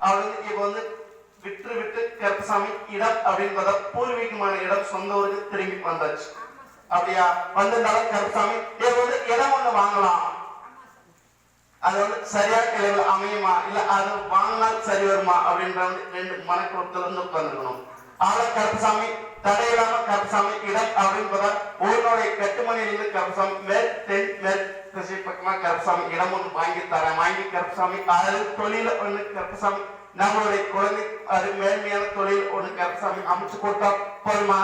அவள் இப்ப வந்து விட்டு விட்டு கருப்பசாமி இடம் அப்படின்றத பூர்வீகமான இடம் சொந்த ஊருக்கு திரும்பி வந்தாச்சு. அப்படியா வந்திருந்தாலும் கருப்பசாமி இப்ப வந்து இடம் ஒண்ணு வாங்கலாம், அது வந்து சரியா கிளைகள் அமையுமா இல்ல அது வாங்கினால் சரி வருமா அப்படின்ற ரெண்டு மனக்குறத்துல இருந்து உட்கார்ந்துருக்கணும். ஆள கருப்பசாமி தடையில்லாம கருப்பசாமி இடம் அப்படின்றத ஊருடைய கட்டுமணியிலிருந்து கருப்பசாமி மேற்கு பக்கமா கருப்பசாமி இடம் ஒன்று வாங்கி தரேன். வாங்கி கருப்பசாமி அது தொழில ஒண்ணு கருப்பசாமி நம்மளுடைய குழந்தை அது மேன்மையான தொழில் ஒண்ணு கருப்பசாமி அமைச்சு கொடுத்தா போதுமா?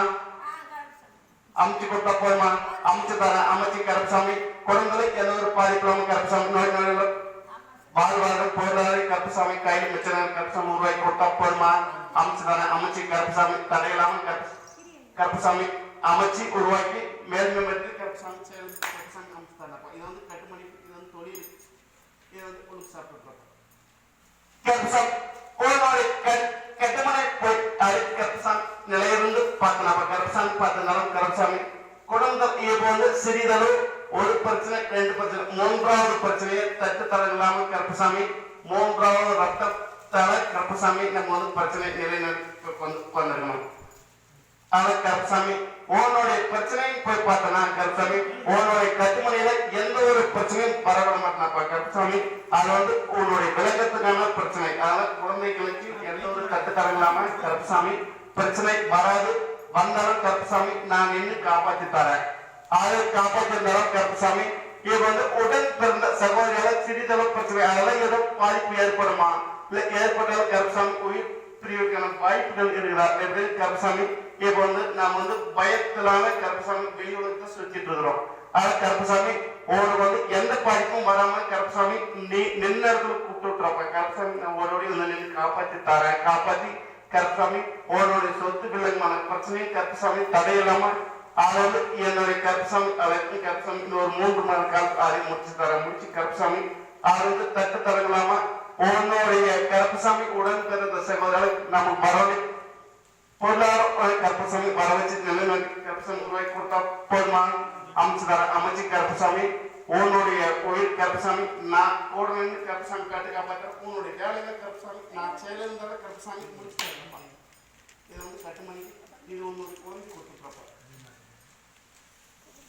அமைச்சு கொடுத்தா போதுமா? அமைச்சு தரேன். அமைச்சு கருப்பசாமி குழந்தை எந்த ஒரு பாதிப்பு கருப்பசாமி நோய் நோய்கள் வாழ்வார்கள் பொருளாதார கருப்பசாமி கையில் மிச்சம் கருப்பசாமி உருவாக்கி கொடுத்தா போதுமா? அமைச்சு தரேன். அமைச்சு கருப்பசாமி தடையில்லாம கருப்பசாமி அமைச்சு உருவாக்கி மேன்மை பெற்று கருப்பசாமி செயல் கருப்பசாமி அமைச்சு தரப்பா. இது வந்து கட்டுமணி, இது வந்து தொழில், இது வந்து ஒன்று சாப்பிட்டு கருப்பசாமி உங்களுடைய கட்டுமனை போய் கருப்பசாமி நிலையிலிருந்து பார்க்கலாம். கருப்பசாமி பார்த்தனாலும் கருப்பசாமி குழந்தை இப்போ வந்து சிறிதளவு ஒரு பிரச்சனை ரெண்டு பிரச்சனை மூன்றாவது பிரச்சனையை தட்டு தரலாம கருப்பசாமி மூன்றாவது ரத்த தர கருப்பசாமி நம்ம வந்து பிரச்சனை நிலைநிறுத்தணும். ஆனா கருப்பசாமி உன்னுடைய பிரச்சனையும் போய் பார்த்தனா கருப்பசாமி உன்னுடைய கட்டுமனையில எந்த ஒரு பிரச்சனையும் வரவிட மாட்டாப்பா கருப்பசாமி. அது வந்து உன்னுடைய விளக்கத்துக்கான பிரச்சனை. அதனால குழந்தைகளுக்கு எந்த ஒரு தட்டுத்தரம் இல்லாம கருப்பசாமி பிரச்சனை வராது. வந்தாலும் கருப்பசாமி நான் நின்று காப்பாற்றி தரேன். அதை காப்பாற்றிருந்தாலும் கருப்பசாமி இது வந்து உடன் பிறந்த சகோதரியால சிறிதளவு பிரச்சனை அதெல்லாம் ஏதோ பாதிப்பு ஏற்படுமா இல்ல ஏற்பட்டாலும் கருப்பசாமி உயிர் பிரிவுக்கான வாய்ப்புகள் இருக்கிறார் என்று கருப்பசாமி இப்ப வந்து நாம் வந்து பயத்திலான கருப்பசாமி வெளி உலகத்தை சுற்றிட்டு இருக்கிறோம். ஆனா கருப்பசாமி உனக்கு வந்து எந்த பாதிப்பும் வராம கருப்பசாமி நீ நின்னர்கள் கூப்பிட்டு விட்டுறப்ப கருப்பசாமி நான் உடனே நின்று காப்பாற்றி தரேன். காப்பாற்றி கருப்பசாமி உன்னுடைய சொத்து பிள்ளைமான பிரச்சனையும் கருப்பசாமி தடையில்லாம அதாவது என்னுடைய கருப்பசாமி அதற்கு கருப்பசாமி ஒரு 3 மாத காலம் அதை முடிச்சு தர முடிச்சு கருப்பசாமி அது வந்து தட்டு தரங்களாம உன்னுடைய கருப்பசாமி உடன் பிறந்த சகோதரர்கள் நம்ம வரவை பொருளாதார கருப்பசாமி வர வச்சு நிலை கருப்பசாமி உருவாக்கி கொடுத்தா போதுமா? அமைச்சு தர அமைச்சு கருப்பசாமி உன்னுடைய உயிர் கருப்பசாமி நான் கூட நின்று கருப்பசாமி காட்டு காப்பாற்ற உன்னுடைய வேலையில கருப்பசாமி நான் செயலிருந்தால கருப்பசாமி முடிச்சு தரேன். இது வந்து கட்டுமணி இது உன்னுடைய குழந்தை கொடுத்துருப்பா.